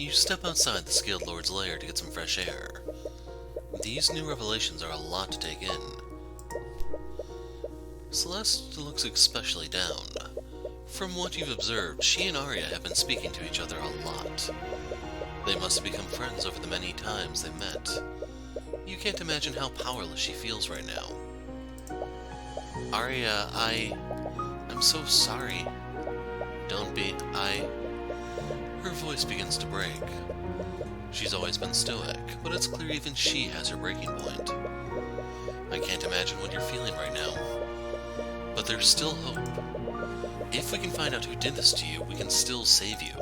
You step outside the Skilled Lord's lair to get some fresh air. These new revelations are a lot to take in. Celeste looks especially down. From what you've observed, she and Aria have been speaking to each other a lot. They must have become friends over the many times they met. You can't imagine how powerless she feels right now. Aria, I'm so sorry. Don't be, Her voice begins to break. She's always been stoic, but it's clear even she has her breaking point. I can't imagine what you're feeling right now. But there's still hope. If we can find out who did this to you, we can still save you.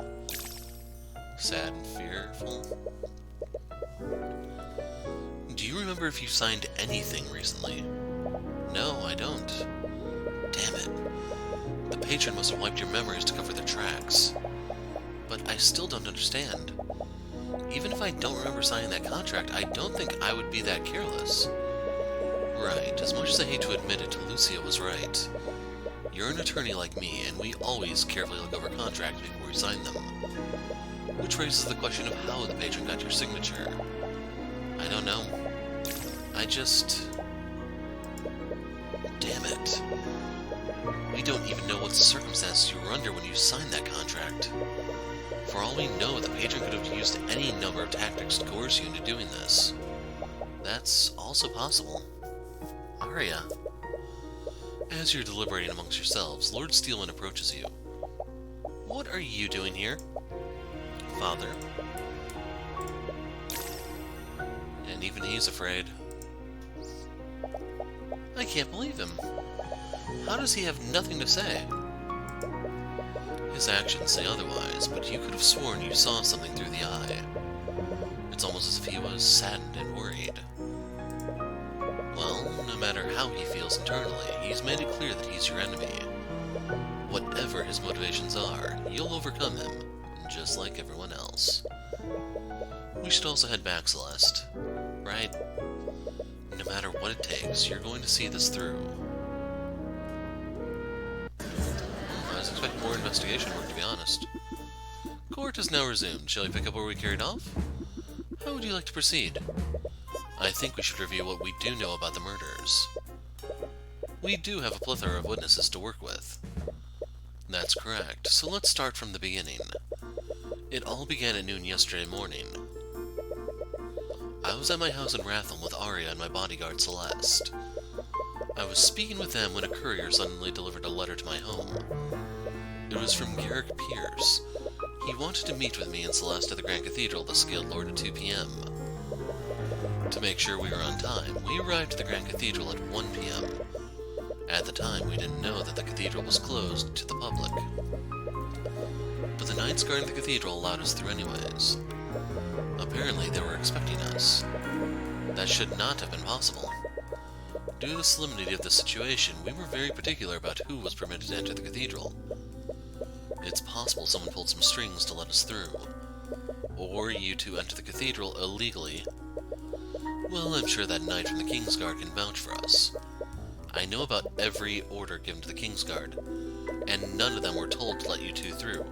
Sad and fearful. Do you remember if you signed anything recently? No, I don't. Damn it. The patron must have wiped your memories to cover their tracks. But I still don't understand. Even if I don't remember signing that contract, I don't think I would be that careless. Right, as much as I hate to admit it, Lucia was right. You're an attorney like me, and we always carefully look over contracts before we sign them. Which raises the question of how the patron got your signature. I don't know. Damn it. We don't even know what circumstances you were under when you signed that contract. For all we know, the patron could have used any number of tactics to coerce you into doing this. That's also possible. Aria. As you're deliberating amongst yourselves, Lord Steelman approaches you. What are you doing here? Father. And even he's afraid. I can't believe him. How does he have nothing to say? His actions say otherwise, but you could have sworn you saw something through the eye. It's almost as if he was saddened and worried. Well, no matter how he feels internally, he's made it clear that he's your enemy. Whatever his motivations are, you'll overcome him, just like everyone else. We should also head back, Celeste. Right? No matter what it takes, you're going to see this through. I was expecting more investigation work, to be honest. Court is now resumed. Shall we pick up where we carried off? How would you like to proceed? I think we should review what we do know about the murders. We do have a plethora of witnesses to work with. That's correct, so let's start from the beginning. It all began at noon yesterday morning. I was at my house in Rathlin with Aria and my bodyguard Celeste. I was speaking with them when a courier suddenly delivered a letter to my home. It was from Garrick Pierce. He wanted to meet with me and Celeste at the Grand Cathedral, the Skilled Lord, at 2 p.m. To make sure we were on time, we arrived at the Grand Cathedral at 1 p.m. At the time, we didn't know that the cathedral was closed to the public. But the Knights guarding the cathedral allowed us through anyways. Apparently, they were expecting us. That should not have been possible. Due to the solemnity of the situation, we were very particular about who was permitted to enter the cathedral. It's possible someone pulled some strings to let us through. Or you two enter the cathedral illegally. Well, I'm sure that knight from the Kingsguard can vouch for us. I know about every order given to the Kingsguard, and none of them were told to let you two through.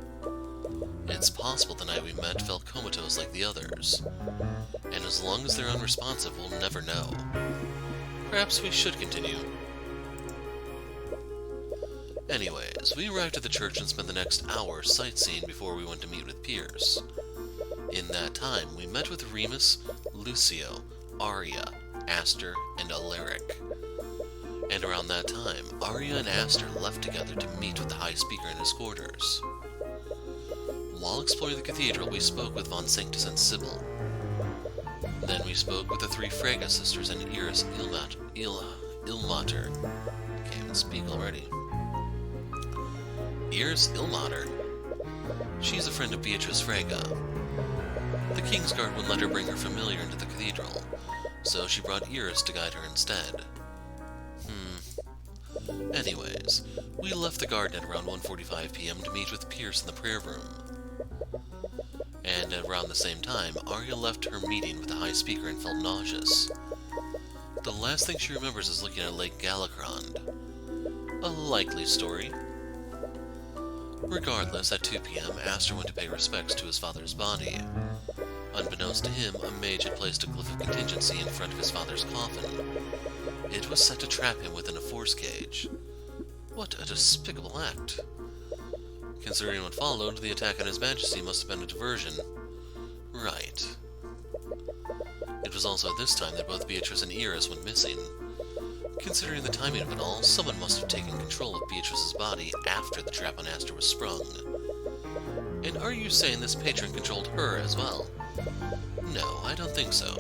It's possible the night we met fell comatose like the others, and as long as they're unresponsive, we'll never know. Perhaps we should continue. Anyways, we arrived at the church and spent the next hour sightseeing before we went to meet with Pierce. In that time, we met with Remus, Lucio, Aria, Aster, and Alaric. And around that time, Aria and Aster left together to meet with the High Speaker in his quarters. While exploring the cathedral, we spoke with Von Sanctus and Sybil. Then we spoke with the three Frege sisters and Iris Ilmater. Can't even speak already. Iris Ilmater? She's a friend of Beatrice Frege. The Kingsguard wouldn't let her bring her familiar into the cathedral, so she brought Iris to guide her instead. Anyways, we left the garden at around 1:45 p.m. to meet with Pierce in the prayer room. And around the same time, Aria left her meeting with the High Speaker and felt nauseous. The last thing she remembers is looking at Lake Galacrond. A likely story. Regardless, at 2 p.m., Aster went to pay respects to his father's body. Unbeknownst to him, a mage had placed a glyph of contingency in front of his father's coffin. It was set to trap him within a force cage. What a despicable act. Considering what followed, the attack on His Majesty must have been a diversion. Right. It was also at this time that both Beatrice and Iris went missing. Considering the timing of it all, someone must have taken control of Beatrice's body after the trap on Aster was sprung. And are you saying this patron controlled her as well? No, I don't think so.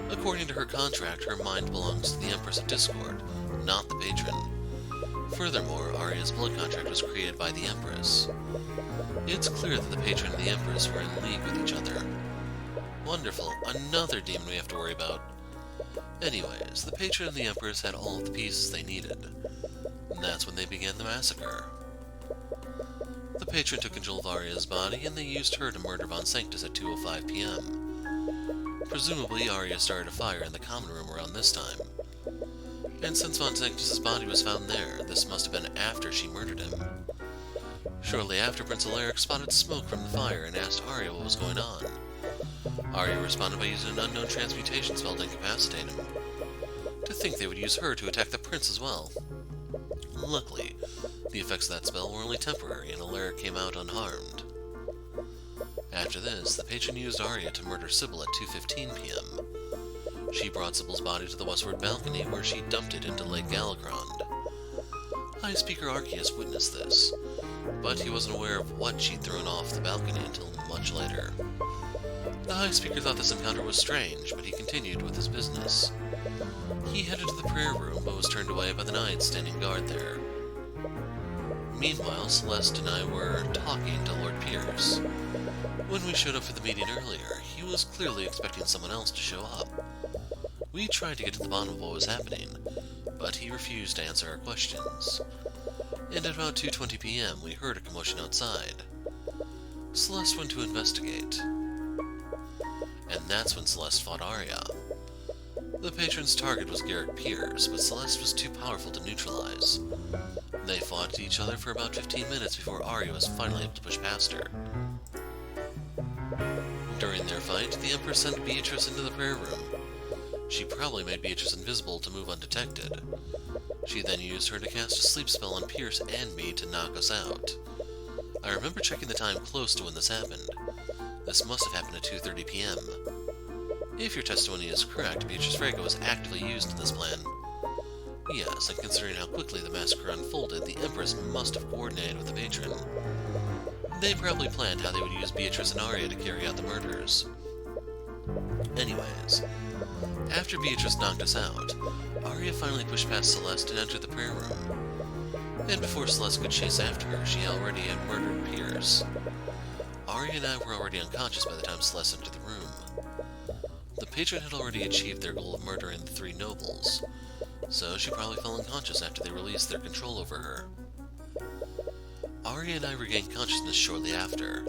According to her contract, her mind belongs to the Empress of Discord, not the patron. Furthermore, Aria's blood contract was created by the Empress. It's clear that the patron and the Empress were in league with each other. Wonderful, another demon we have to worry about. Anyways, the patron and the Empress had all of the pieces they needed. And that's when they began the massacre. The patron took control of Aria's body, and they used her to murder Von Sanctus at 2:05 p.m. Presumably, Aria started a fire in the common room around this time. And since Von Sanctus's body was found there, this must have been after she murdered him. Shortly after, Prince Alaric spotted smoke from the fire and asked Aria what was going on. Aria responded by using an unknown transmutation spell to incapacitate him. To think they would use her to attack the prince as well. Luckily, the effects of that spell were only temporary, and Alaric came out unharmed. After this, the patron used Aria to murder Sybil at 2:15 p.m. She brought Sybil's body to the westward balcony, where she dumped it into Lake Galacrond. High Speaker Arceus witnessed this, but he wasn't aware of what she'd thrown off the balcony until much later. The High Speaker thought this encounter was strange, but he continued with his business. He headed to the prayer room, but was turned away by the knights standing guard there. Meanwhile, Celeste and I were talking to Lord Pierce. When we showed up for the meeting earlier, he was clearly expecting someone else to show up. We tried to get to the bottom of what was happening, but he refused to answer our questions. And at about 2:20 p.m., we heard a commotion outside. Celeste went to investigate. And that's when Celeste fought Aria. The patron's target was Garrick Pierce, but Celeste was too powerful to neutralize. They fought each other for about 15 minutes before Aria was finally able to push past her. During their fight, the Empress sent Beatrice into the prayer room. She probably made Beatrice invisible to move undetected. She then used her to cast a sleep spell on Pierce and me to knock us out. I remember checking the time close to when this happened. This must have happened at 2:30 p.m. If your testimony is correct, Beatrice Frago was actively used in this plan. Yes, and considering how quickly the massacre unfolded, the Empress must have coordinated with the patron. They probably planned how they would use Beatrice and Aria to carry out the murders. Anyways, after Beatrice knocked us out, Aria finally pushed past Celeste and entered the prayer room. And before Celeste could chase after her, she already had murdered Pierce. Aria and I were already unconscious by the time Celeste entered the room. The patron had already achieved their goal of murdering the three nobles, so she probably fell unconscious after they released their control over her. Aria and I regained consciousness shortly after.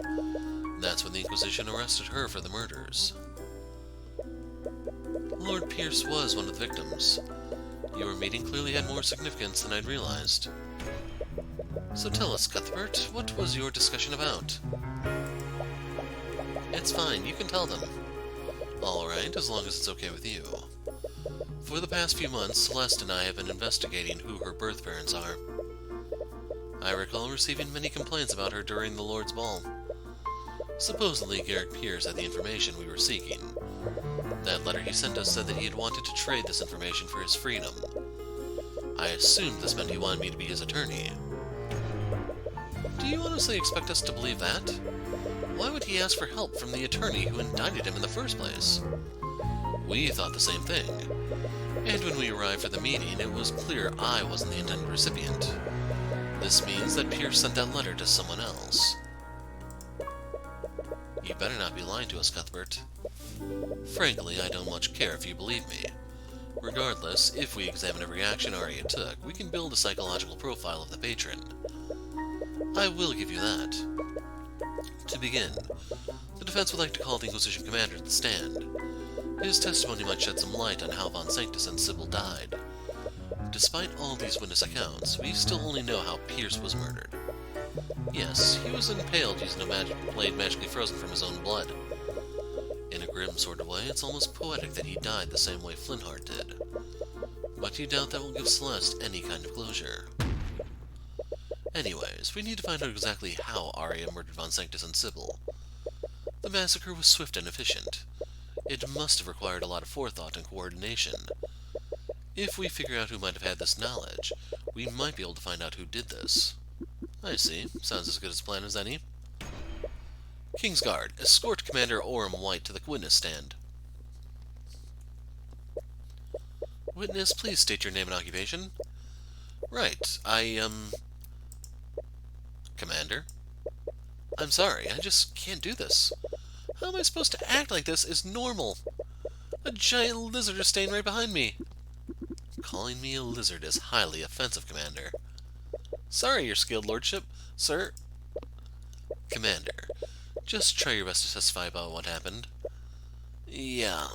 That's when the Inquisition arrested her for the murders. Lord Pierce was one of the victims. Your meeting clearly had more significance than I'd realized. So tell us, Cuthbert, what was your discussion about? It's fine, you can tell them. Alright, as long as it's okay with you. For the past few months, Celeste and I have been investigating who her birth parents are. I recall receiving many complaints about her during the Lord's Ball. Supposedly, Garrick Pierce had the information we were seeking. That letter he sent us said that he had wanted to trade this information for his freedom. I assumed this meant he wanted me to be his attorney. Do you honestly expect us to believe that? Why would he ask for help from the attorney who indicted him in the first place? We thought the same thing. And when we arrived for the meeting, it was clear I wasn't the intended recipient. This means that Pierce sent that letter to someone else. You better not be lying to us, Cuthbert. Frankly, I don't much care if you believe me. Regardless, if we examine every action Aria took, we can build a psychological profile of the patron. I will give you that. To begin, the defense would like to call the Inquisition commander to the stand. His testimony might shed some light on how Von Sanctus and Sybil died. Despite all these witness accounts, we still only know how Pierce was murdered. Yes, he was impaled using a blade magically frozen from his own blood. In a grim sort of way, it's almost poetic that he died the same way Flintheart did. But you doubt that will give Celeste any kind of closure. Anyways, we need to find out exactly how Aria murdered Von Sanctus and Sybil. The massacre was swift and efficient. It must have required a lot of forethought and coordination. If we figure out who might have had this knowledge, we might be able to find out who did this. I see. Sounds as good a plan as any. Kingsguard, escort Commander Orem White to the witness stand. Witness, please state your name and occupation. Right, Commander? I'm sorry, I just can't do this. How am I supposed to act like this is normal? A giant lizard is staying right behind me. Calling me a lizard is highly offensive, Commander. Sorry, your skilled lordship, sir. Commander, just try your best to testify about what happened. Yeah.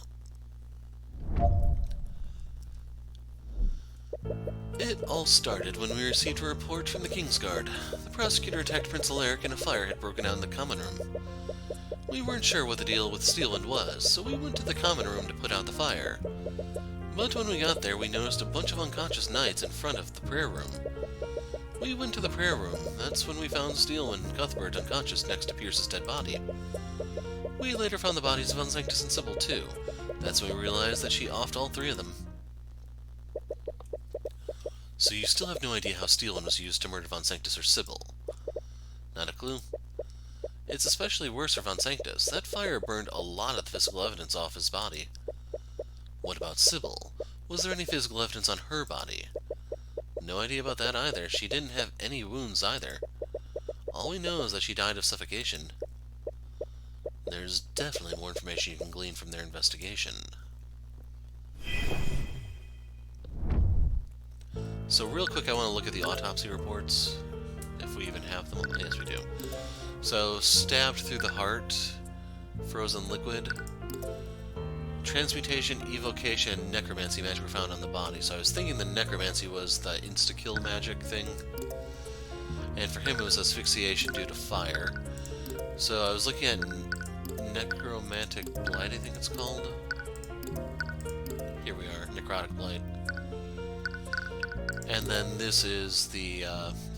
It all started when we received a report from the Kingsguard. The prosecutor attacked Prince Alaric and a fire had broken out in the common room. We weren't sure what the deal with Steelwind was, so we went to the common room to put out the fire. But when we got there, we noticed a bunch of unconscious knights in front of the prayer room. We went to the prayer room. That's when we found Tyrion Cuthbert unconscious next to Pierce's dead body. We later found the bodies of Von Sanctus and Sybil too. That's when we realized that she offed all three of them. So you still have no idea how Steelwind was used to murder Von Sanctus or Sybil? Not a clue. It's especially worse for Von Sanctus. That fire burned a lot of the physical evidence off his body. What about Sybil? Was there any physical evidence on her body? No idea about that either. She didn't have any wounds either. All we know is that she died of suffocation. There's definitely more information you can glean from their investigation. So real quick, I want to look at the autopsy reports, if we even have them. Yes, we do. So, stabbed through the heart, frozen liquid, transmutation, evocation, and necromancy magic were found on the body. So I was thinking the necromancy was the insta-kill magic thing, and for him it was asphyxiation due to fire. So I was looking at necromantic blight, I think it's called. Here we are, necrotic blight. And then this is the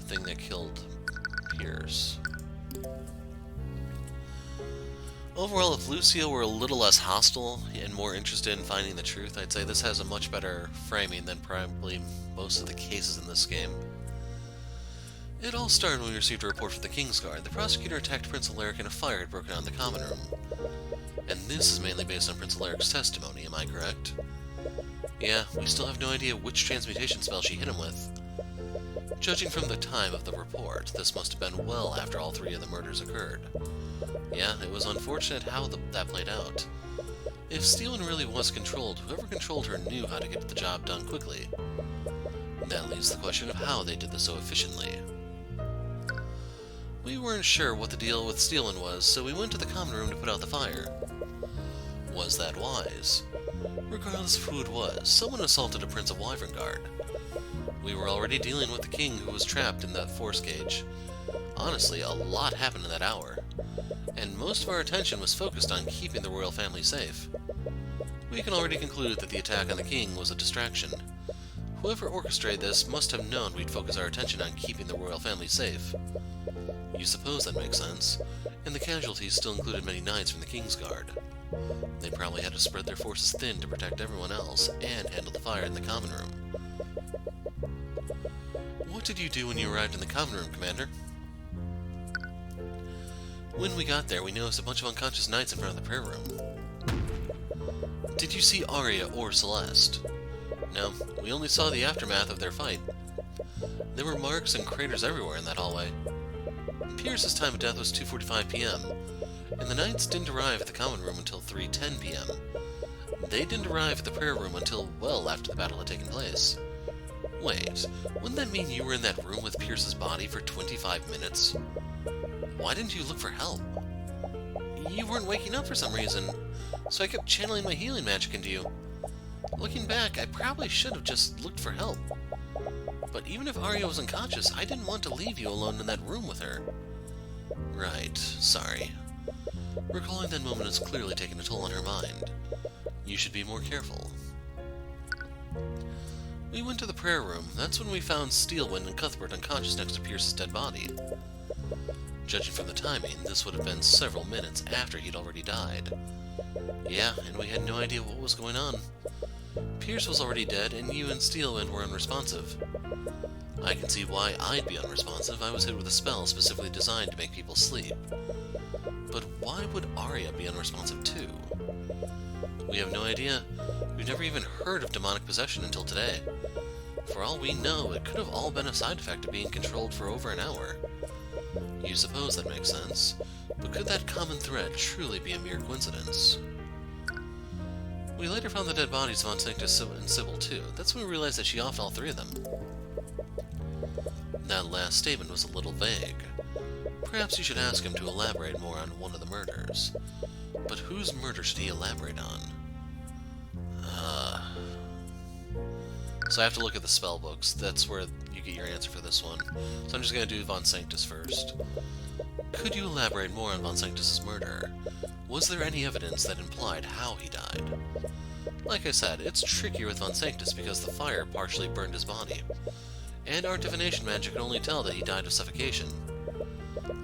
thing that killed Pierce. Overall, if Lucio were a little less hostile and more interested in finding the truth, I'd say this has a much better framing than probably most of the cases in this game. It all started when we received a report from the Kingsguard. The prosecutor attacked Prince Alaric and a fire had broken out in the common room. And this is mainly based on Prince Alaric's testimony, am I correct? Yeah, we still have no idea which transmutation spell she hit him with. Judging from the time of the report, this must have been well after all three of the murders occurred. Yeah, it was unfortunate how that played out. If Steelwind really was controlled, whoever controlled her knew how to get the job done quickly. That leaves the question of how they did this so efficiently. We weren't sure what the deal with Steelwind was, so we went to the common room to put out the fire. Was that wise? Regardless of who it was, someone assaulted a Prince of Wyverngard. We were already dealing with the king who was trapped in that force cage. Honestly, a lot happened in that hour, and most of our attention was focused on keeping the royal family safe. We can already conclude that the attack on the king was a distraction. Whoever orchestrated this must have known we'd focus our attention on keeping the royal family safe. You suppose that makes sense, and the casualties still included many knights from the Kingsguard. They probably had to spread their forces thin to protect everyone else and handle the fire in the common room. What did you do when you arrived in the common room, Commander? When we got there, we noticed a bunch of unconscious knights in front of the prayer room. Did you see Aria or Celeste? No, we only saw the aftermath of their fight. There were marks and craters everywhere in that hallway. Pierce's time of death was 2:45 p.m., and the knights didn't arrive at the common room until 3:10 p.m. They didn't arrive at the prayer room until well after the battle had taken place. Wait, wouldn't that mean you were in that room with Pierce's body for 25 minutes? Why didn't you look for help? You weren't waking up for some reason, so I kept channeling my healing magic into you. Looking back, I probably should have just looked for help. But even if Aria was unconscious, I didn't want to leave you alone in that room with her. Right, sorry. Recalling that moment has clearly taken a toll on her mind. You should be more careful. We went to the prayer room. That's when we found Steelwind and Cuthbert unconscious next to Pierce's dead body. Judging from the timing, this would have been several minutes after he'd already died. Yeah, and we had no idea what was going on. Pierce was already dead, and you and Steelwind were unresponsive. I can see why I'd be unresponsive. I was hit with a spell specifically designed to make people sleep. But why would Aria be unresponsive too? We have no idea. We've never even heard of demonic possession until today. For all we know, it could have all been a side effect of being controlled for over an hour. You suppose that makes sense, but could that common thread truly be a mere coincidence? We later found the dead bodies of Von Sanctus and Sybil too. That's when we realized that she offed all three of them. That last statement was a little vague. Perhaps you should ask him to elaborate more on one of the murders. But whose murder should he elaborate on? So I have to look at the spell books. That's where you get your answer for this one. So I'm just going to do Von Sanctus first. Could you elaborate more on Von Sanctus' murder? Was there any evidence that implied how he died? Like I said, it's trickier with Von Sanctus because the fire partially burned his body. And our divination magic can only tell that he died of suffocation.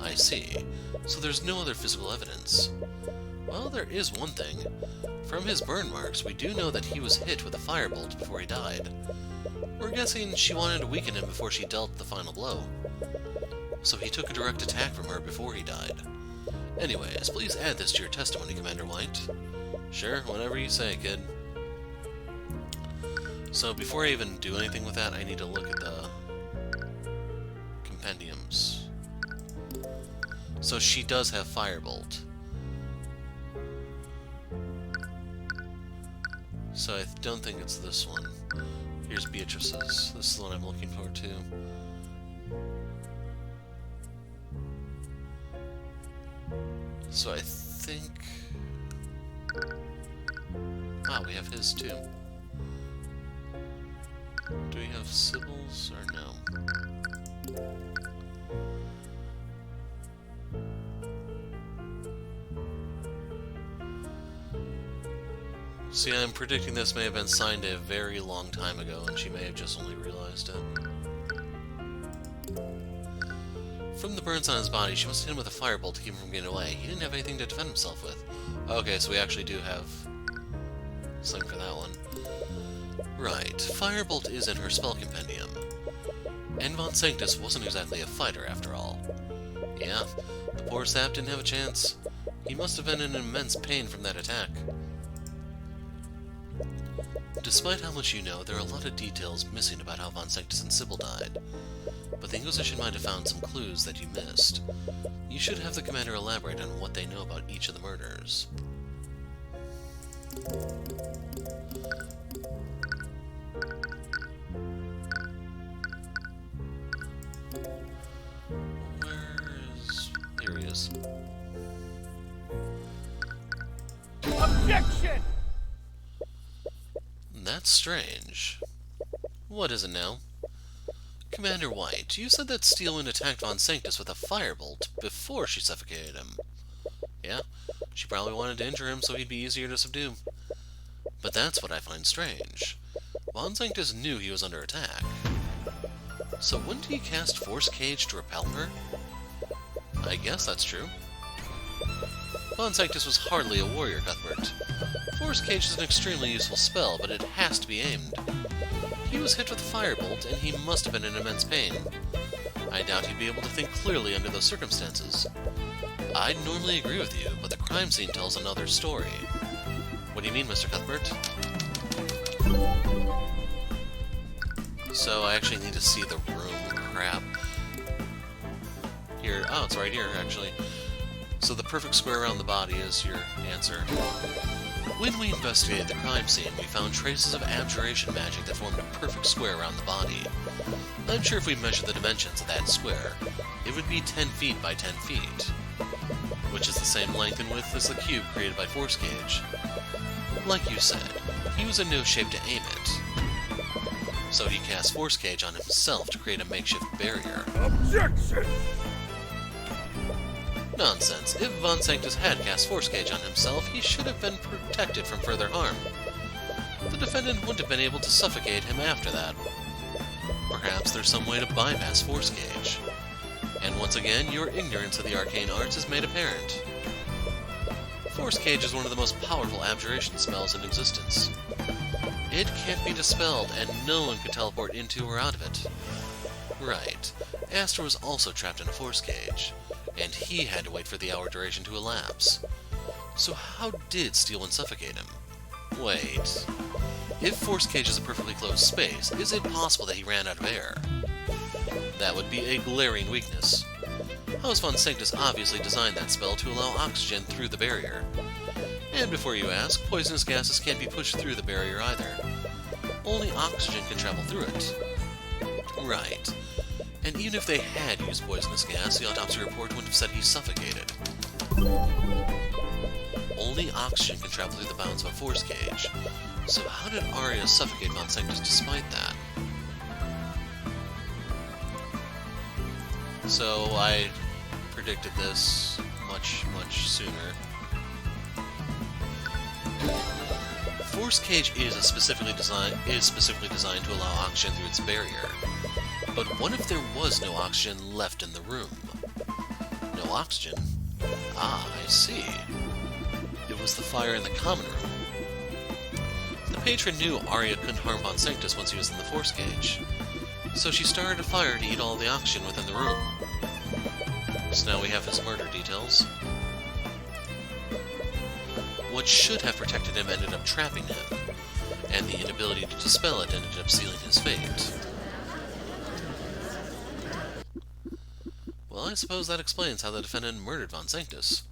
I see. So there's no other physical evidence. Well, there is one thing. From his burn marks, we do know that he was hit with a firebolt before he died. We're guessing she wanted to weaken him before she dealt the final blow. So he took a direct attack from her before he died. Anyways, please add this to your testimony, Commander White. Sure, whatever you say, kid. So before I even do anything with that, I need to look at the compendiums. So she does have firebolt. So I don't think it's this one. Here's Beatrice's. This is the one I'm looking for, too. So I think... Ah, we have his, too. Do we have Sybil's, or no? See, I'm predicting this may have been signed a very long time ago, and she may have just only realized it. From the burns on his body, she must have hit him with a firebolt to keep him from getting away. He didn't have anything to defend himself with. Okay, so we actually do have something for that one. Right, firebolt is in her spell compendium. And Von Sanctus wasn't exactly a fighter, after all. Yeah, the poor sap didn't have a chance. He must have been in immense pain from that attack. Despite how much you know, there are a lot of details missing about how Von Sanctus and Sybil died. But the Inquisition might have found some clues that you missed. You should have the Commander elaborate on what they know about each of the murders. Here he is. Objection! That's strange. What is it now? Commander White, you said that Steelwind attacked Von Sanctus with a firebolt before she suffocated him. Yeah, she probably wanted to injure him so he'd be easier to subdue. But that's what I find strange. Von Sanctus knew he was under attack. So wouldn't he cast Force Cage to repel her? I guess that's true. Von Sanctus was hardly a warrior, Cuthbert. Force Cage is an extremely useful spell, but it has to be aimed. He was hit with a firebolt, and he must have been in immense pain. I doubt he'd be able to think clearly under those circumstances. I'd normally agree with you, but the crime scene tells another story. What do you mean, Mr. Cuthbert? So I actually need to see the room. Crap. Here. Oh, it's right here, actually. So the perfect square around the body is your answer. When we investigated the crime scene, we found traces of abjuration magic that formed a perfect square around the body. I'm sure if we measured the dimensions of that square, it would be 10 feet by 10 feet, which is the same length and width as the cube created by Force Cage. Like you said, he was in no shape to aim it. So he cast Force Cage on himself to create a makeshift barrier. Objection! Nonsense. If Von Sanctus had cast Force Cage on himself, he should have been protected from further harm. The defendant wouldn't have been able to suffocate him after that. Perhaps there's some way to bypass Force Cage. And once again, your ignorance of the arcane arts is made apparent. Force Cage is one of the most powerful abjuration spells in existence. It can't be dispelled, and no one could teleport into or out of it. Right. Aster was also trapped in a Force Cage, and he had to wait for the hour duration to elapse. So how did Steelwind suffocate him? Wait. If Force Cage is a perfectly closed space, is it possible that he ran out of air? That would be a glaring weakness. House Von Sanctus obviously designed that spell to allow oxygen through the barrier. And before you ask, poisonous gases can't be pushed through the barrier either. Only oxygen can travel through it. Right. And even if they had used poisonous gas, the autopsy report wouldn't have said he suffocated. Only oxygen can travel through the bounds of a Force Cage. So how did Aria suffocate Von Sanctus despite that? So I predicted this much sooner. Force Cage is specifically designed to allow oxygen through its barrier. But what if there was no oxygen left in the room? No oxygen? Ah, I see. It was the fire in the common room. The patron knew Aria couldn't harm Von Sanctus once he was in the Force Cage, so she started a fire to eat all the oxygen within the room. So now we have his murder details. What should have protected him ended up trapping him, and the inability to dispel it ended up sealing his fate. Well, I suppose that explains how the defendant murdered Von Sanctus.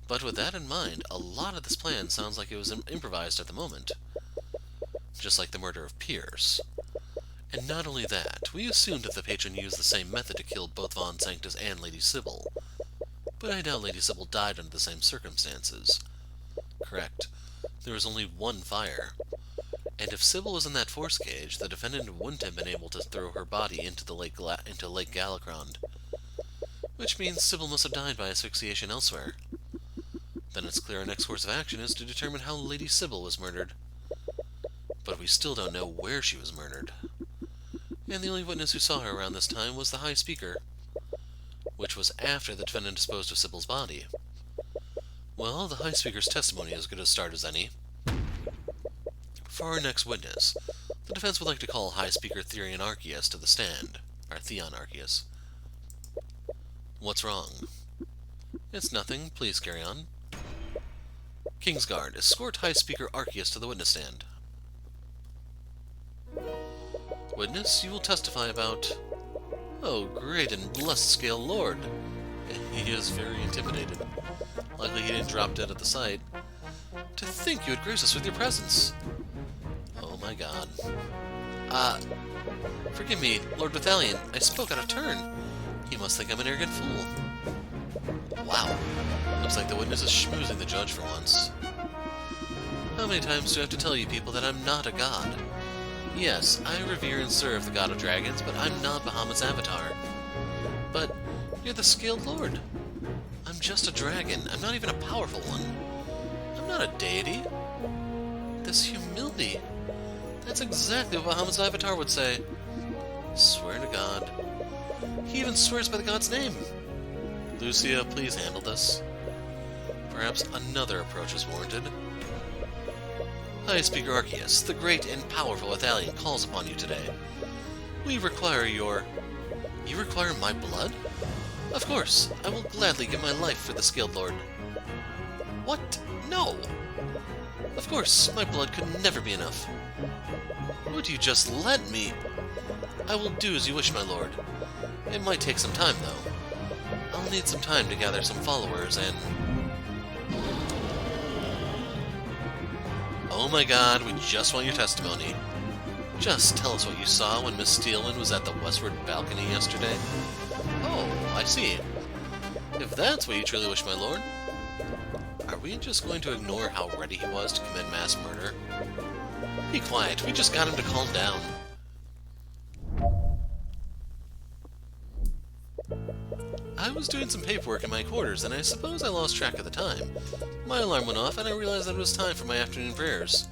But with that in mind, a lot of this plan sounds like it was improvised at the moment. Just like the murder of Pierce. And not only that, we assumed that the patron used the same method to kill both Von Sanctus and Lady Sybil. But I doubt Lady Sybil died under the same circumstances. Correct. There was only one fire. And if Sybil was in that Force Cage, the defendant wouldn't have been able to throw her body into Lake Galacrond. Which means Sybil must have died by asphyxiation elsewhere. Then it's clear our next course of action is to determine how Lady Sybil was murdered. But we still don't know where she was murdered. And the only witness who saw her around this time was the High Speaker, which was after the defendant disposed of Sybil's body. Well, the High Speaker's testimony is as good a start as any. For our next witness, the defense would like to call High Speaker Tyrion Arceus to the stand. Or Theon Arceus. What's wrong? It's nothing. Please carry on. Kingsguard, escort High Speaker Arceus to the witness stand. Witness, you will testify about... Oh, great and blessed Scale Lord. He is very intimidated. Likely he didn't drop dead at the sight. To think you would grace us with your presence. Oh my god. Forgive me, Lord Vithalion. I spoke out of turn. He must think I'm an arrogant fool. Wow. Looks like the witness is schmoozing the judge for once. How many times do I have to tell you people that I'm not a god? Yes, I revere and serve the god of dragons, but I'm not Bahamut's avatar. But you're the Scaled Lord. I'm just a dragon. I'm not even a powerful one. I'm not a deity. This humility. That's exactly what Bahamut's avatar would say. Swear to God. He even swears by the god's name. Lucia, please handle this. Perhaps another approach is warranted. High Speaker Arceus, the great and powerful Ithalian calls upon you today. We require your... You require my blood? Of course, I will gladly give my life for the Scaled Lord. What? No! Of course, my blood could never be enough. Would you just let me? I will do as you wish, my lord. It might take some time, though. I'll need some time to gather some followers and... Oh my god, we just want your testimony. Just tell us what you saw when Miss Steelwind was at the westward balcony yesterday. Oh, I see. If that's what you truly wish, my lord, are we just going to ignore how ready he was to commit mass murder? Be quiet, we just got him to calm down. doing some paperwork in my quarters, and I suppose I lost track of the time. My alarm went off, and I realized that it was time for my afternoon prayers.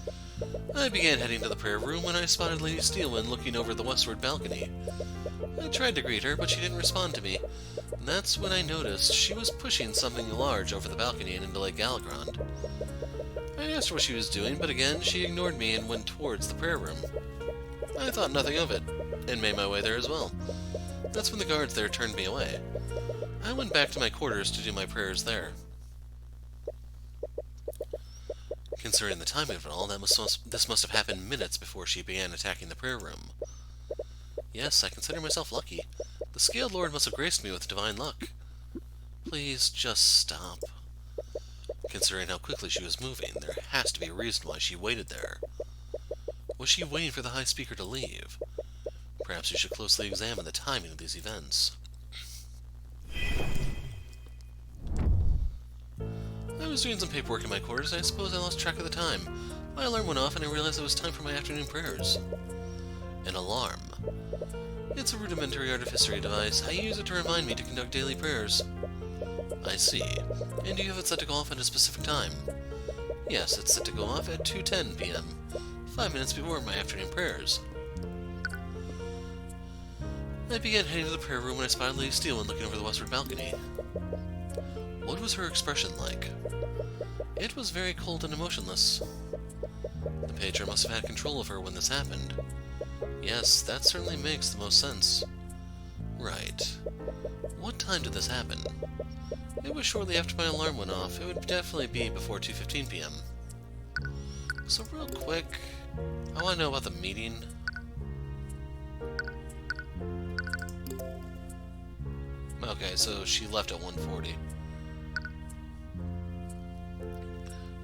I began heading to the prayer room when I spotted Lady Steelwind looking over the westward balcony. I tried to greet her, but she didn't respond to me. And that's when I noticed she was pushing something large over the balcony and into Lake Galagrand. I asked her what she was doing, but again she ignored me and went towards the prayer room. I thought nothing of it, and made my way there as well. That's when the guards there turned me away. I went back to my quarters to do my prayers there. Considering the timing of it all, this must have happened minutes before she began attacking the prayer room. Yes, I consider myself lucky. The Scaled Lord must have graced me with divine luck. Please, just stop. Considering how quickly she was moving, there has to be a reason why she waited there. Was she waiting for the High Speaker to leave? Perhaps we should closely examine the timing of these events. I was doing some paperwork in my quarters, and I suppose I lost track of the time. My alarm went off, and I realized it was time for my afternoon prayers. An alarm. It's a rudimentary artificery device. I use it to remind me to conduct daily prayers. I see. And do you have it set to go off at a specific time? Yes, it's set to go off at 2:10 p.m., 5 minutes before my afternoon prayers. I began heading to the prayer room when I spotted Lady Steelwind looking over the westward balcony. What was her expression like? It was very cold and emotionless. The patron must have had control of her when this happened. Yes, that certainly makes the most sense. Right. What time did this happen? It was shortly after my alarm went off. It would definitely be before 2:15 p.m. So real quick, I want to know about the meeting. Okay, so she left at 1:40.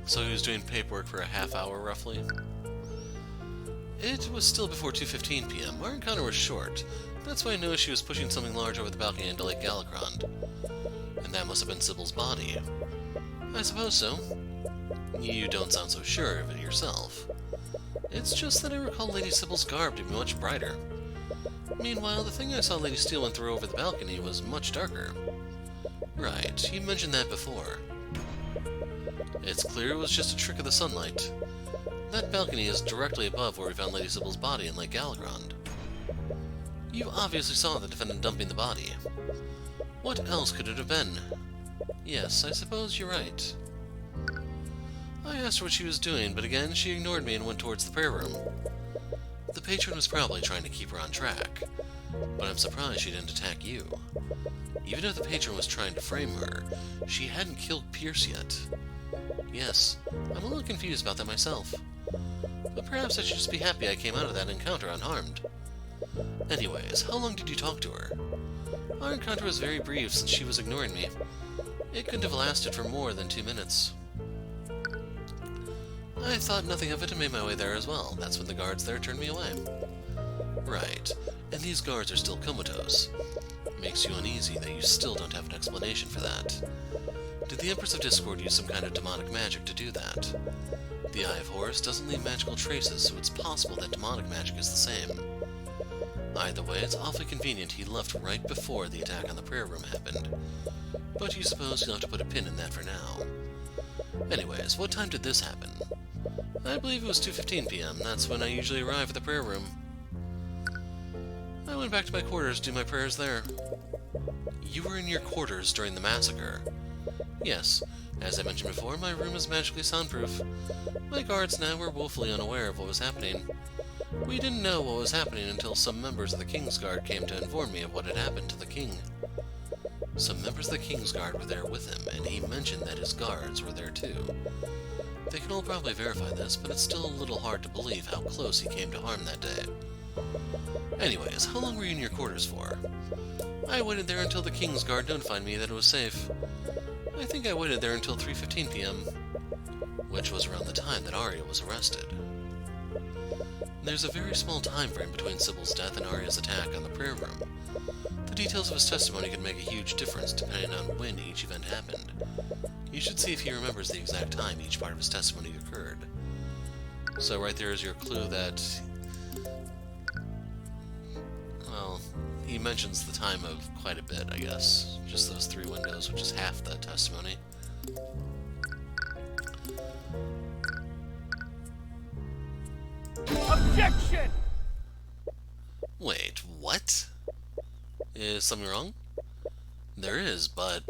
So he was doing paperwork for a half hour, roughly. It was still before 2:15 p.m. Our encounter was short. That's why I noticed she was pushing something large over the balcony into Lake Galagrand. And that must have been Sybil's body. I suppose so. You don't sound so sure of it yourself. It's just that I recall Lady Sybil's garb to be much brighter. Meanwhile, the thing I saw Lady Steelwind throw over the balcony was much darker. Right, you mentioned that before. It's clear it was just a trick of the sunlight. That balcony is directly above where we found Lady Sybil's body in Lake Galagrand. You obviously saw the defendant dumping the body. What else could it have been? Yes, I suppose you're right. I asked her what she was doing, but again she ignored me and went towards the prayer room. The patron was probably trying to keep her on track, but I'm surprised she didn't attack you. Even if the patron was trying to frame her, she hadn't killed Pierce yet. Yes, I'm a little confused about that myself. But perhaps I should just be happy I came out of that encounter unharmed. Anyways, how long did you talk to her? Our encounter was very brief since she was ignoring me. It couldn't have lasted for more than 2 minutes. I thought nothing of it and made my way there as well. That's when the guards there turned me away. Right, and these guards are still comatose. It makes you uneasy that you still don't have an explanation for that. Did the Empress of Discord use some kind of demonic magic to do that? The Eye of Horus doesn't leave magical traces, so it's possible that demonic magic is the same. Either way, it's awfully convenient he left right before the attack on the prayer room happened. But you suppose you'll have to put a pin in that for now. Anyways, what time did this happen? I believe it was 2:15 p.m. That's when I usually arrive at the prayer room. I went back to my quarters to do my prayers there. You were in your quarters during the massacre. Yes, as I mentioned before, my room is magically soundproof. My guards now were woefully unaware of what was happening. We didn't know what was happening until some members of the King's Guard came to inform me of what had happened to the king. Some members of the King's Guard were there with him, and he mentioned that his guards were there too. They can all probably verify this, but it's still a little hard to believe how close he came to harm that day. Anyways, how long were you in your quarters for? I waited there until the King's Guard notified me that it was safe. I think I waited there until 3:15 p.m., which was around the time that Aria was arrested. There's a very small time frame between Sybil's death and Aria's attack on the prayer room. The details of his testimony can make a huge difference depending on when each event happened. You should see if he remembers the exact time each part of his testimony occurred. So right there is your clue that, well, he he mentions the time of quite a bit, I guess. Just those 3 windows, which is half the testimony. Objection! Wait, what? Is something wrong? There is, but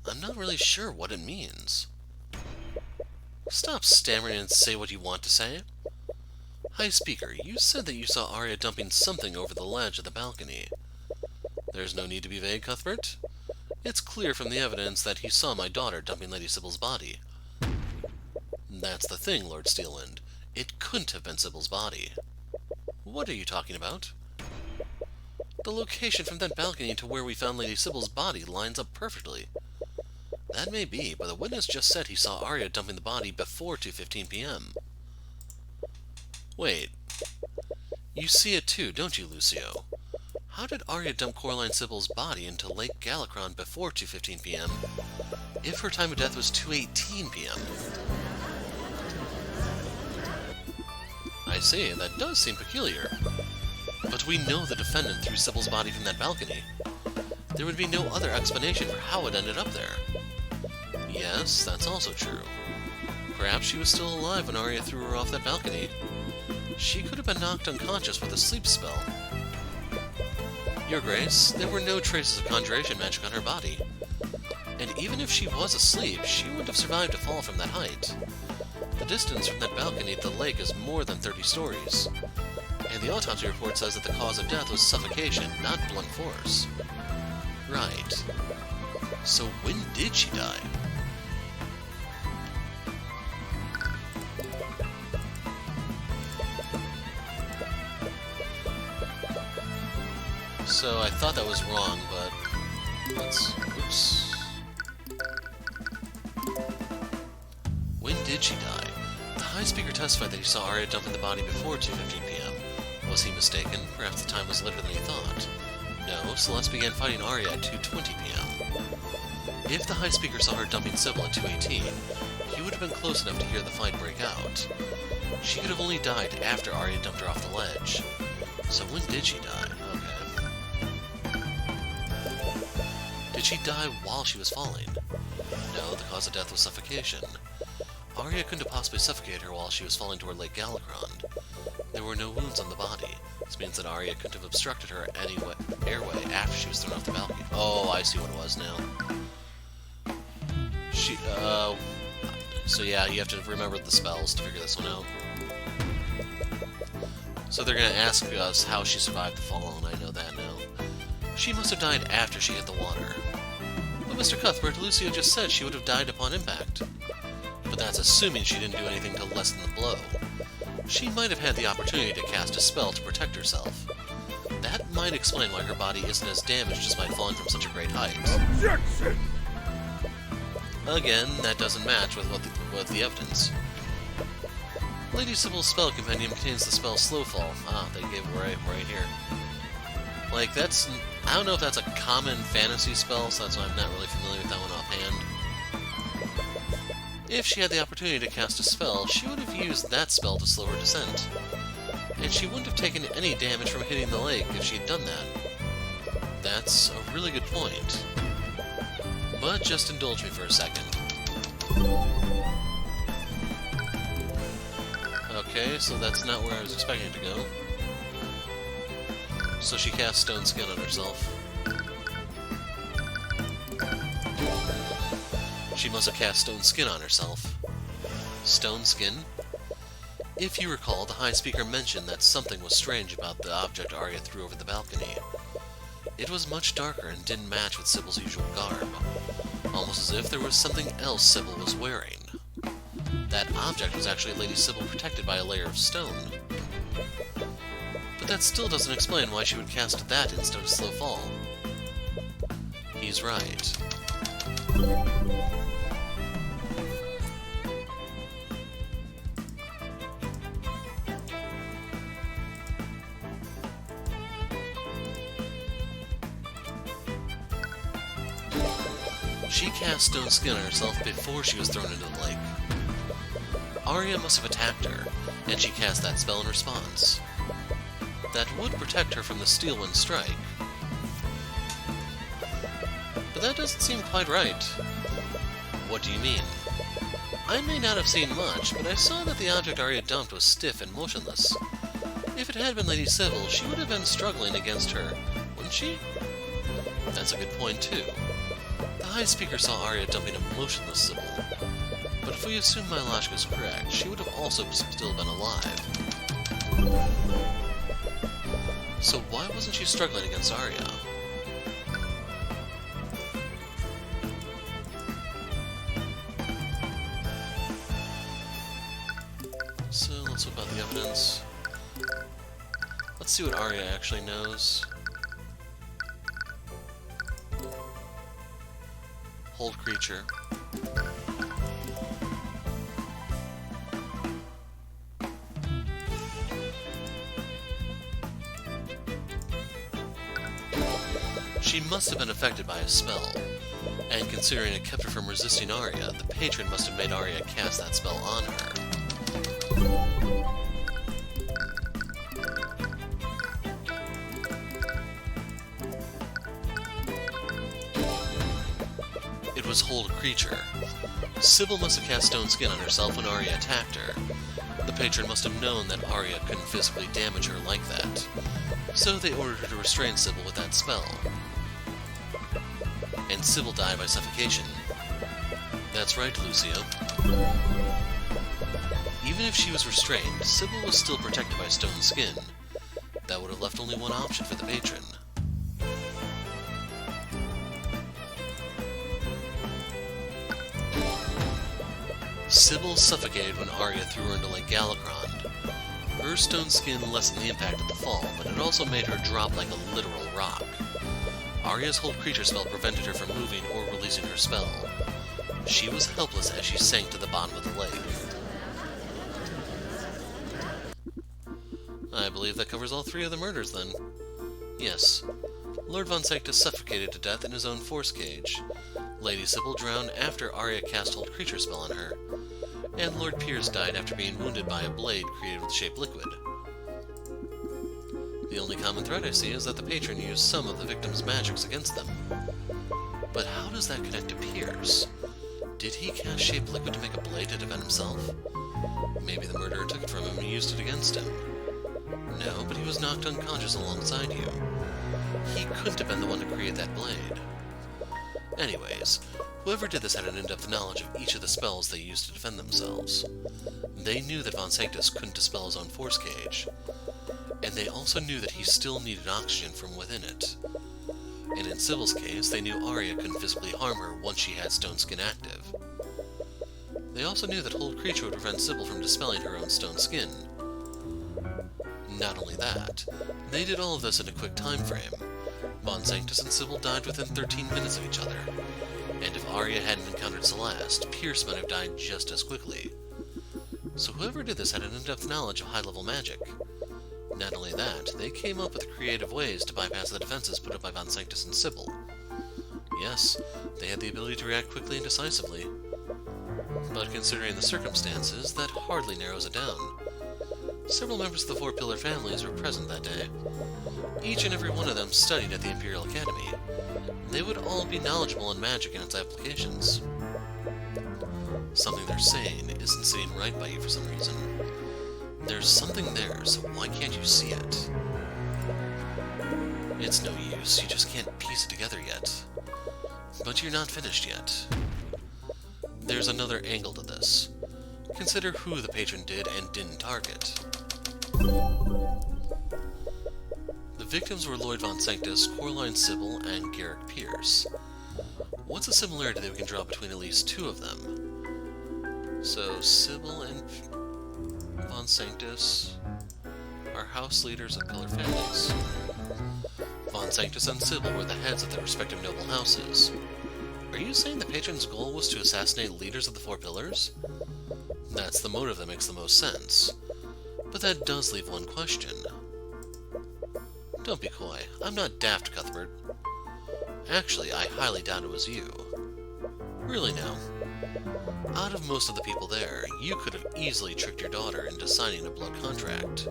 I'm not really sure what it means. Stop stammering and say what you want to say. High Speaker, you said that you saw Aria dumping something over the ledge of the balcony. There's no need to be vague, Cuthbert. It's clear from the evidence that he saw my daughter dumping Lady Sybil's body. That's the thing, Lord Steelwind. It couldn't have been Sybil's body. What are you talking about? The location from that balcony to where we found Lady Sybil's body lines up perfectly. That may be, but the witness just said he saw Aria dumping the body before 2:15 p.m. Wait. You see it too, don't you, Lucio? How did Aria dump Coraline Sybil's body into Lake Galacron before 2:15 p.m. if her time of death was 2:18 p.m.? I see, that does seem peculiar. But we know the defendant threw Sybil's body from that balcony. There would be no other explanation for how it ended up there. Yes, that's also true. Perhaps she was still alive when Aria threw her off that balcony. She could have been knocked unconscious with a sleep spell. Your Grace, there were no traces of conjuration magic on her body. And even if she was asleep, she wouldn't have survived a fall from that height. The distance from that balcony to the lake is more than 30 stories. And the autopsy report says that the cause of death was suffocation, not blunt force. Right. So when did she die? So I thought that was wrong, but let's... Oops. When did she die? The High Speaker testified that he saw Aria dumping the body before 2:15 p.m. Was he mistaken? Perhaps the time was later than he thought. No, Celeste began fighting Aria at 2:20 p.m. If the High Speaker saw her dumping Sybil at 2:18, he would have been close enough to hear the fight break out. She could have only died after Aria dumped her off the ledge. So when did she die? Okay. Did she die while she was falling? No, the cause of death was suffocation. Aria couldn't have possibly suffocated her while she was falling toward Lake Galacron. There were no wounds on the body. This means that Aria couldn't have obstructed her airway after she was thrown off the balcony. Oh, I see what it was now. So yeah, you have to remember the spells to figure this one out. So they're gonna ask us how she survived the fall, and I know that now. She must have died after she hit the water. But Mr. Cuthbert, Lucio just said she would have died upon impact. But that's assuming she didn't do anything to lessen the blow. She might have had the opportunity to cast a spell to protect herself. That might explain why her body isn't as damaged despite falling from such a great height. Objection! Again, that doesn't match with the evidence. Lady Sybil's spell compendium contains the spell Slow Fall. Ah, they gave it right here. Like, that's... I don't know if that's a common fantasy spell, so that's why I'm not really familiar with that one offhand. If she had the opportunity to cast a spell, she would have used that spell to slow her descent. And she wouldn't have taken any damage from hitting the lake if she had done that. That's a really good point. But just indulge me for a second. Okay, so that's not where I was expecting it to go. So she cast Stone Skin on herself. She must have cast Stone Skin on herself. Stone Skin? If you recall, the High Speaker mentioned that something was strange about the object Aria threw over the balcony. It was much darker and didn't match with Sybil's usual garb. Almost as if there was something else Sybil was wearing. That object was actually Lady Sybil protected by a layer of stone. But that still doesn't explain why she would cast that instead of Slow Fall. He's right. She cast Stone Skin on herself before she was thrown into the lake. Aria must have attacked her, and she cast that spell in response. That would protect her from the Steelwind strike. but that doesn't seem quite right. What do you mean? I may not have seen much, but I saw that the object Aria dumped was stiff and motionless. If it had been Lady Sybil, she would have been struggling against her, wouldn't she? That's a good point, too. The High Speaker saw Aria dumping a motionless Sybil. But if we assume my logic is correct, she would have also still been alive. So why wasn't she struggling against Aria? So let's whip out the evidence. Let's see what Aria actually knows. Hold creature. She must have been affected by a spell, and considering it kept her from resisting Aria, the patron must have made Aria cast that spell on her. It was hold creature. Sybil must have cast Stone Skin on herself when Aria attacked her. The patron must have known that Aria couldn't physically damage her like that, so they ordered her to restrain Sybil with that spell. And Sybil died by suffocation. That's right, Lucio. Even if she was restrained, Sybil was still protected by Stone Skin. That would have left only one option for the patron. Sybil suffocated when Aria threw her into Lake Galacrond. Her Stone Skin lessened the impact of the fall, but it also made her drop like a literal rock. Aria's Hold Creature spell prevented her from moving or releasing her spell. She was helpless as she sank to the bottom of the lake. I believe that covers all three of the murders, then. Yes. Lord Von Sanctus suffocated to death in his own force cage. Lady Sybil drowned after Aria cast Hold Creature spell on her. And Lord Piers died after being wounded by a blade created with shaped liquid. The only common thread I see is that the patron used some of the victim's magics against them. But how does that connect to Piers? Did he cast shaped liquid to make a blade to defend himself? Maybe the murderer took it from him and used it against him. No, but he was knocked unconscious alongside you. He couldn't have been the one to create that blade. Anyways, whoever did this had an in-depth knowledge of each of the spells they used to defend themselves. They knew that Von Sanctus couldn't dispel his own force cage, and they also knew that he still needed oxygen from within it. And in Sybil's case, they knew Aria couldn't physically harm her once she had Stone Skin active. They also knew that Hold Creature would prevent Sybil from dispelling her own Stone Skin. Not only that, they did all of this in a quick time frame. Von Sanctus and Sybil died within 13 minutes of each other, and if Aria hadn't encountered Celeste, Pierce might have died just as quickly. So whoever did this had an in-depth knowledge of high-level magic. Not only that, they came up with creative ways to bypass the defenses put up by Von Sanctus and Sybil. Yes, they had the ability to react quickly and decisively. But considering the circumstances, that hardly narrows it down. Several members of the Four Pillar families were present that day. Each and every one of them studied at the Imperial Academy. They would all be knowledgeable in magic and its applications. Something they're saying isn't sitting right by you for some reason. There's something there, so why can't you see it? It's no use, you just can't piece it together yet. But you're not finished yet. There's another angle to this. Consider who the patron did and didn't target. The victims were Lloyd Von Sanctus, Coraline Sybil, and Garrick Pierce. What's a similarity that we can draw between at least two of them? So, Sybil and Von Sanctus are house leaders of pillar families. Von Sanctus and Sybil were the heads of their respective noble houses. Are you saying the patron's goal was to assassinate leaders of the Four Pillars? That's the motive that makes the most sense. But that does leave one question. Don't be coy. I'm not daft, Cuthbert. Actually, I highly doubt it was you. Really now. Out of most of the people there, you could have easily tricked your daughter into signing a blood contract.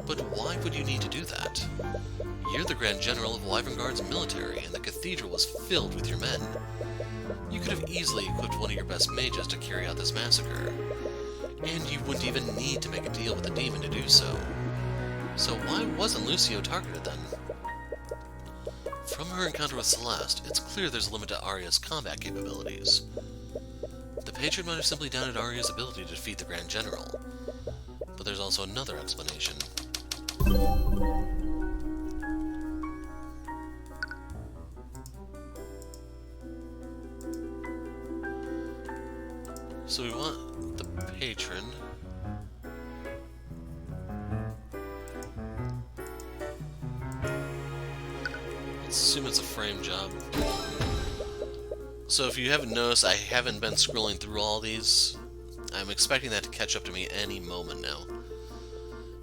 But why would you need to do that? You're the Grand General of Wyvern military, and the cathedral was filled with your men. You could have easily equipped one of your best mages to carry out this massacre. And you wouldn't even need to make a deal with the demon to do so. So why wasn't Lucio targeted then? From her encounter with Celeste, it's clear there's a limit to Aria's combat capabilities. The patron might have simply doubted Aria's ability to defeat the Grand General. But there's also another explanation. So we want the patron. Let's assume it's a frame job. So if you haven't noticed, I haven't been scrolling through all these. I'm expecting that to catch up to me any moment now.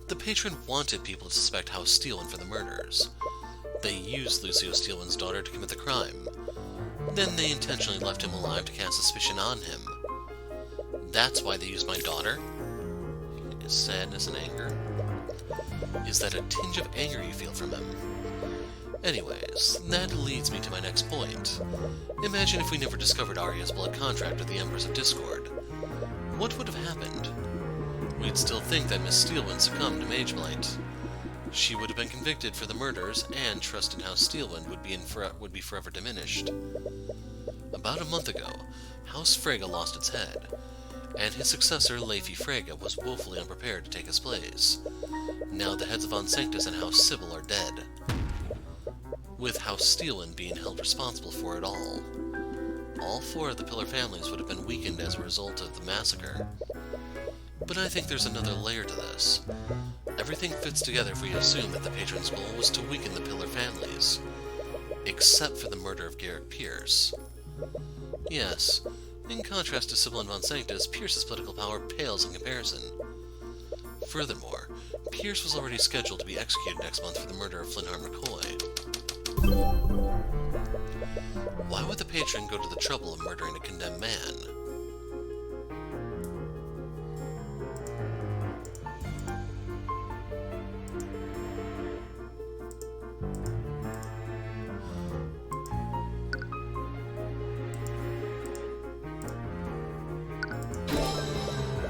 The patron wanted people to suspect House Steelwind for the murders. They used Lucio Steelwind's daughter to commit the crime. Then they intentionally left him alive to cast suspicion on him. That's why they used my daughter? Is sadness and anger? Is that a tinge of anger you feel from him? Anyways, that leads me to my next point. Imagine if we never discovered Aria's blood contract with the Empress of Discord. What would have happened? We'd still think that Miss Steelwind succumbed to Mageblight. She would have been convicted for the murders, and trust in House Steelwind would be forever diminished. About a month ago, House Frege lost its head, and his successor, Leify Frege, was woefully unprepared to take his place. Now the heads of Von Sanctus and House Sybil are dead, with House Steelwind being held responsible for it all. All four of the Pillar families would have been weakened as a result of the massacre. But I think there's another layer to this. Everything fits together if we assume that the patron's goal was to weaken the Pillar families, except for the murder of Garrick Pierce. Yes, in contrast to Sybil and Von Sanctus, Pierce's political power pales in comparison. Furthermore, Pierce was already scheduled to be executed next month for the murder of Flintheart McCoy. Why would the patron go to the trouble of murdering a condemned man?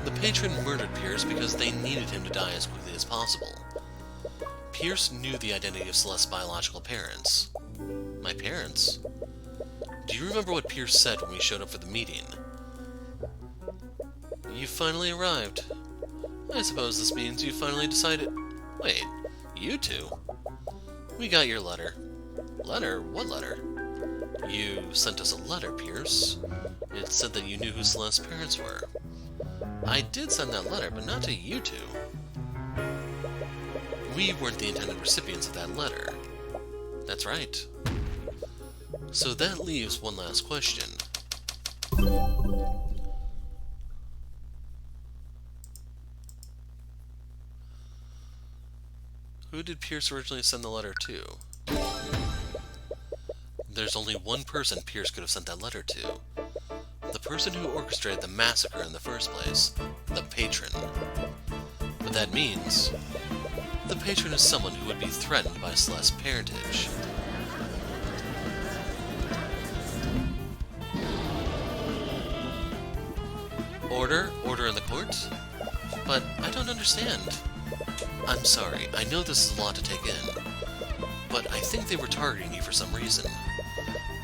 The patron murdered Pierce because they needed him to die as quickly as possible. Pierce knew the identity of Celeste's biological parents. My parents? Do you remember what Pierce said when we showed up for the meeting? You finally arrived. I suppose this means you finally decided... Wait, you two? We got your letter. Letter? What letter? You sent us a letter, Pierce. It said that you knew who Celeste's parents were. I did send that letter, but not to you two. We weren't the intended recipients of that letter. That's right. So that leaves one last question. Who did Pierce originally send the letter to? There's only one person Pierce could have sent that letter to. The person who orchestrated the massacre in the first place. The patron. But that means... the patron is someone who would be threatened by Celeste's parentage. Order in the court? But I don't understand. I'm sorry, I know this is a lot to take in, but I think they were targeting you for some reason.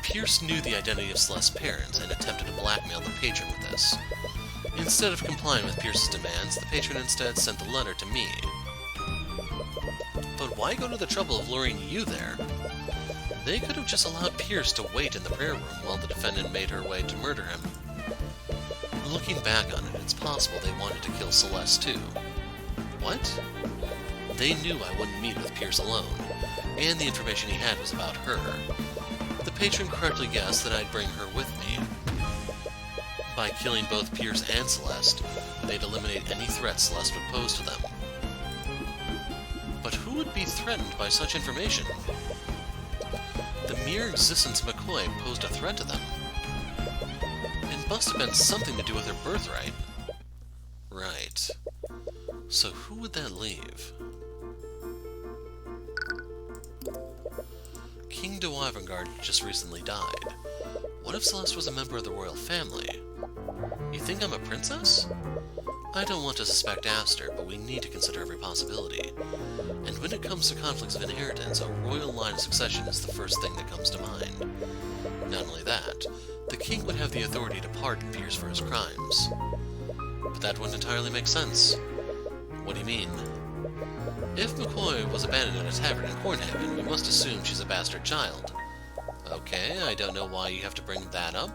Pierce knew the identity of Celeste's parents and attempted to blackmail the patron with this. Instead of complying with Pierce's demands, the patron instead sent the letter to me. But why go to the trouble of luring you there? They could have just allowed Pierce to wait in the prayer room while the defendant made her way to murder him. Looking back on it, it's possible they wanted to kill Celeste too. What? They knew I wouldn't meet with Pierce alone, and the information he had was about her. The patron correctly guessed that I'd bring her with me. By killing both Pierce and Celeste, they'd eliminate any threat Celeste would pose to them. But who would be threatened by such information? The mere existence of McCoy posed a threat to them. And must have been something to do with her birthright. Right. So who would that leave? King de Wyvernguard just recently died. What if Celeste was a member of the royal family? You think I'm a princess? I don't want to suspect Aster, but we need to consider every possibility. And when it comes to conflicts of inheritance, a royal line of succession is the first thing that comes to mind. Not only that, the king would have the authority to pardon Piers for his crimes. But that wouldn't entirely make sense. What do you mean? If McCoy was abandoned at a tavern in Cornhaven, we must assume she's a bastard child. Okay, I don't know why you have to bring that up.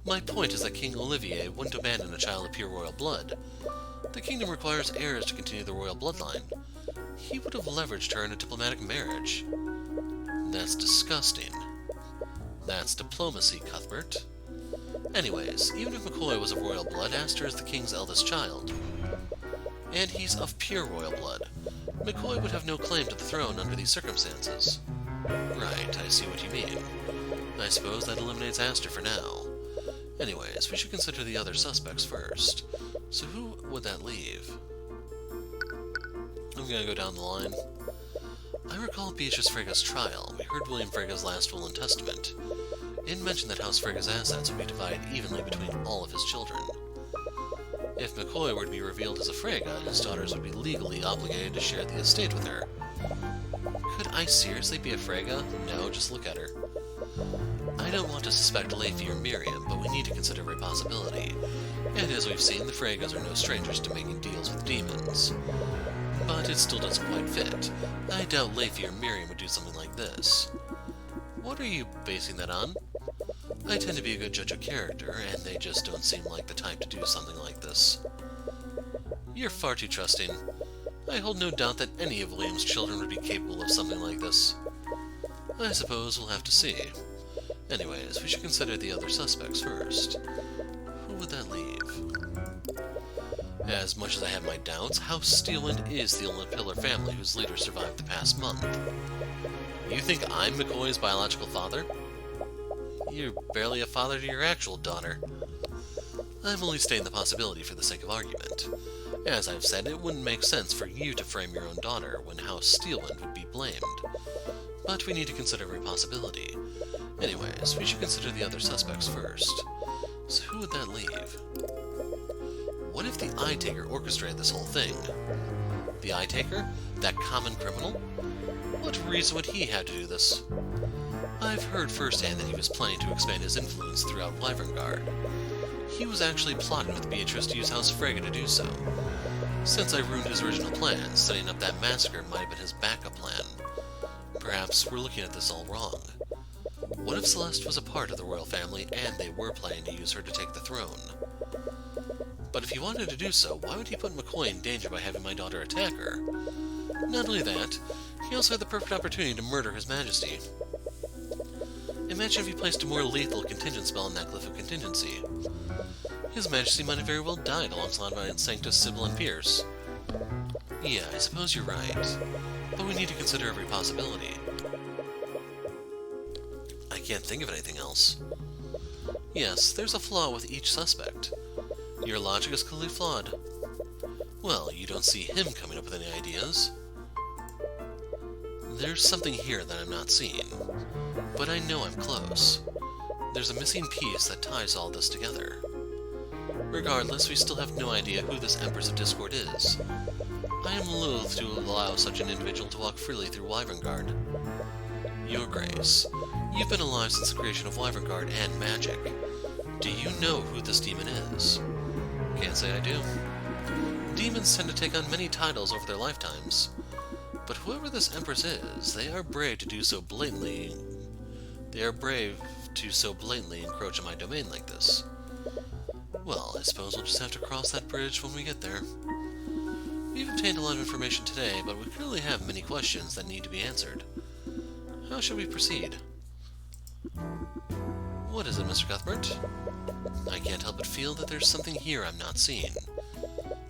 My point is that King Olivier wouldn't abandon a child of pure royal blood. The kingdom requires heirs to continue the royal bloodline. He would have leveraged her in a diplomatic marriage. That's disgusting. That's diplomacy, Cuthbert. Anyways, even if McCoy was of royal blood, Aster is the king's eldest child. And he's of pure royal blood. McCoy would have no claim to the throne under these circumstances. Right, I see what you mean. I suppose that eliminates Aster for now. Anyways, we should consider the other suspects first. So who would that leave? I'm gonna go down the line. I recall Beatrice Frega's trial. We heard William Frega's last will and testament. It mentioned that House Frega's assets would be divided evenly between all of his children. If McCoy were to be revealed as a Frega, his daughters would be legally obligated to share the estate with her. Could I seriously be a Frega? No, just look at her. I don't want to suspect Leify or Miriam, but we need to consider every possibility. And as we've seen, the Fregas are no strangers to making deals with demons. But it still doesn't quite fit. I doubt Leify or Miriam would do something like this. What are you basing that on? I tend to be a good judge of character, and they just don't seem like the type to do something like this. You're far too trusting. I hold no doubt that any of William's children would be capable of something like this. I suppose we'll have to see. Anyways, we should consider the other suspects first. Who would that leave? As much as I have my doubts, House Steelwind is the only Pillar family whose leader survived the past month. You think I'm McCoy's biological father? You're barely a father to your actual daughter. I'm only stating the possibility for the sake of argument. As I've said, it wouldn't make sense for you to frame your own daughter when House Steelwind would be blamed. But we need to consider every possibility. Anyways, we should consider the other suspects first. So who would that leave? What if the Eye Taker orchestrated this whole thing? The Eye Taker? That common criminal? What reason would he have to do this? I've heard firsthand that he was planning to expand his influence throughout Wyvernguard. He was actually plotting with Beatrice to use House Frega to do so. Since I ruined his original plan, setting up that massacre might have been his backup plan. Perhaps we're looking at this all wrong. What if Celeste was a part of the royal family and they were planning to use her to take the throne? But if he wanted to do so, why would he put McCoy in danger by having my daughter attack her? Not only that, he also had the perfect opportunity to murder His Majesty. Imagine if he placed a more lethal contingent spell on that glyph of contingency. His Majesty might have very well died alongside my Sanctus, Sybil, and Pierce. Yeah, I suppose you're right. But we need to consider every possibility. I can't think of anything else. Yes, there's a flaw with each suspect. Your logic is clearly flawed. Well, you don't see him coming up with any ideas. There's something here that I'm not seeing. But I know I'm close. There's a missing piece that ties all this together. Regardless, we still have no idea who this Empress of Discord is. I am loath to allow such an individual to walk freely through Wyvernguard. Your Grace, you've been alive since the creation of Wyvernguard and magic. Do you know who this demon is? Can't say I do. Demons tend to take on many titles over their lifetimes. But whoever this Empress is, they are brave to so blatantly encroach on my domain like this. Well, I suppose we'll just have to cross that bridge when we get there. We've obtained a lot of information today, but we clearly have many questions that need to be answered. How should we proceed? What is it, Mr. Cuthbert? I can't help but feel that there's something here I'm not seeing.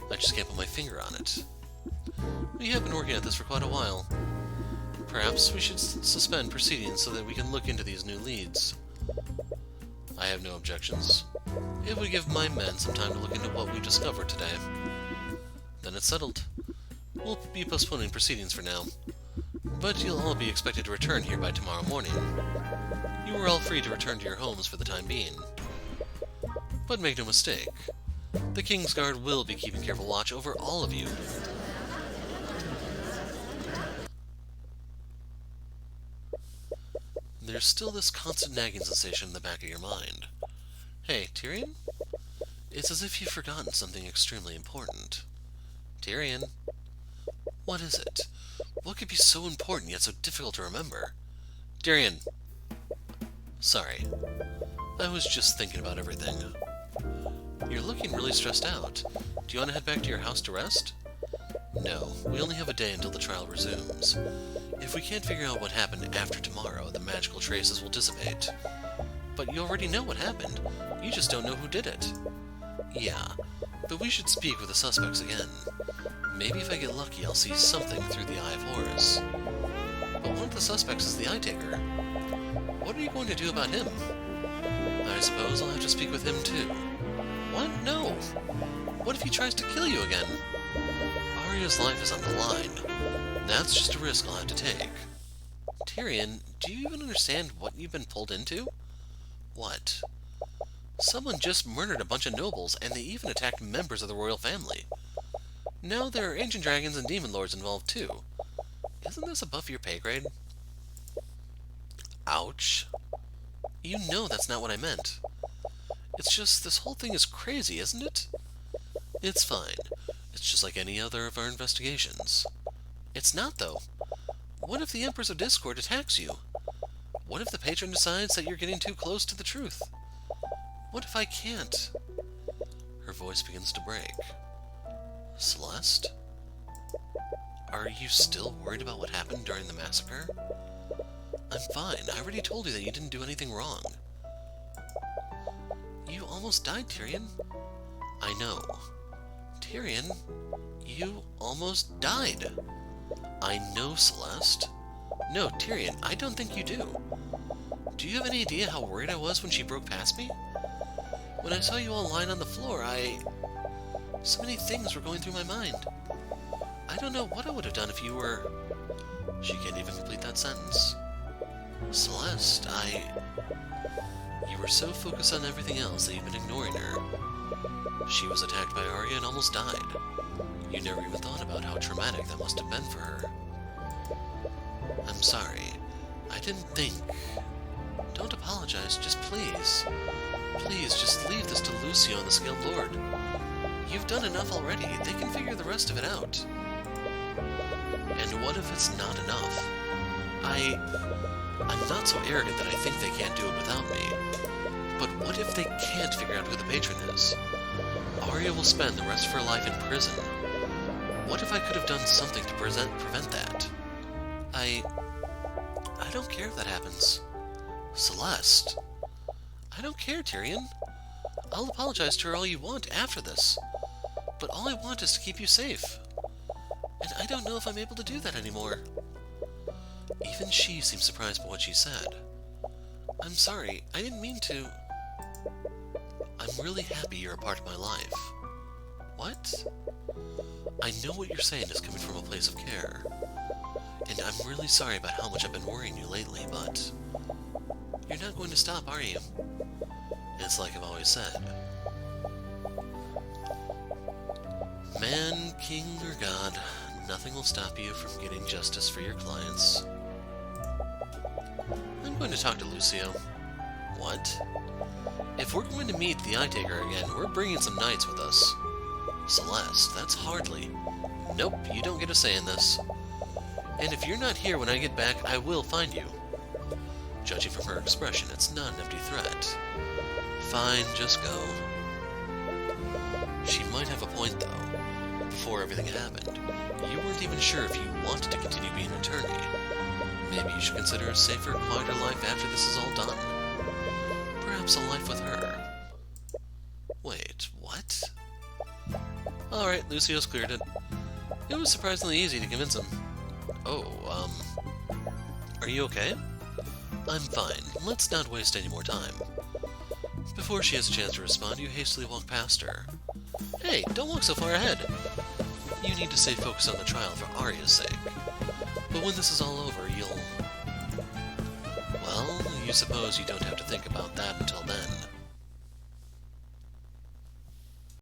I just can't put my finger on it. We have been working at this for quite a while. Perhaps we should suspend proceedings so that we can look into these new leads. I have no objections. It would give my men some time to look into what we discovered today. Then it's settled. We'll be postponing proceedings for now. But you'll all be expected to return here by tomorrow morning. You are all free to return to your homes for the time being. But make no mistake, the King's Guard will be keeping careful watch over all of you. There's still this constant nagging sensation in the back of your mind. Hey, Tyrion? It's as if you've forgotten something extremely important. Tyrion? What is it? What could be so important yet so difficult to remember? Tyrion! Sorry. I was just thinking about everything. You're looking really stressed out. Do you want to head back to your house to rest? No, we only have a day until the trial resumes. If we can't figure out what happened after tomorrow, the magical traces will dissipate. But you already know what happened. You just don't know who did it. Yeah, but we should speak with the suspects again. Maybe if I get lucky, I'll see something through the Eye of Horus. But one of the suspects is the Eye Taker. What are you going to do about him? I suppose I'll have to speak with him too. What? No! What if he tries to kill you again? Aria's life is on the line. That's just a risk I'll have to take. Tyrion, do you even understand what you've been pulled into? What? Someone just murdered a bunch of nobles, and they even attacked members of the royal family. Now there are ancient dragons and demon lords involved too. Isn't this above your pay grade? Ouch. You know that's not what I meant. It's just, this whole thing is crazy, isn't it? It's fine. It's just like any other of our investigations. It's not, though. What if the Empress of Discord attacks you? What if the patron decides that you're getting too close to the truth? What if I can't? Her voice begins to break. Celeste? Are you still worried about what happened during the massacre? I'm fine. I already told you that you didn't do anything wrong. You almost died, Tyrion. I know. Tyrion, you almost died. I know, Celeste. No, Tyrion, I don't think you do. Do you have any idea how worried I was when she broke past me? When I saw you all lying on the floor, so many things were going through my mind. I don't know what I would have done if you were... She can't even complete that sentence. Celeste, You were so focused on everything else that you've been ignoring her. She was attacked by Aria and almost died. You never even thought about how traumatic that must have been for her. I'm sorry. I didn't think... Don't apologize, just please. Please, just leave this to Lucio and the Scaled Lord. You've done enough already. They can figure the rest of it out. And what if it's not enough? I'm not so arrogant that I think they can't do it without me. But what if they can't figure out who the patron is? Aria will spend the rest of her life in prison. What if I could have done something to prevent that? I don't care if that happens. Celeste. I don't care, Tyrion. I'll apologize to her all you want after this. But all I want is to keep you safe. And I don't know if I'm able to do that anymore. Even she seemed surprised by what she said. I'm sorry, I didn't mean to... I'm really happy you're a part of my life. What? I know what you're saying is coming from a place of care. And I'm really sorry about how much I've been worrying you lately, but... You're not going to stop, are you? It's like I've always said. Man, king, or god, nothing will stop you from getting justice for your clients. I'm going to talk to Lucio. What? If we're going to meet the Eye Taker again, we're bringing some knights with us. Celeste, that's hardly... Nope, you don't get a say in this. And if you're not here when I get back, I will find you. Judging from her expression, it's not an empty threat. Fine, just go. She might have a point, though. Before everything happened, you weren't even sure if you wanted to continue being an attorney. Maybe you should consider a safer, quieter life after this is all done. Perhaps a life with her. Wait, what? Alright, Lucio's cleared it. It was surprisingly easy to convince him. Oh, are you okay? I'm fine. Let's not waste any more time. Before she has a chance to respond, you hastily walk past her. Hey, don't walk so far ahead! You need to stay focused on the trial for Aria's sake. But when this is all over, you'll... Well, you suppose you don't have to think about that until then.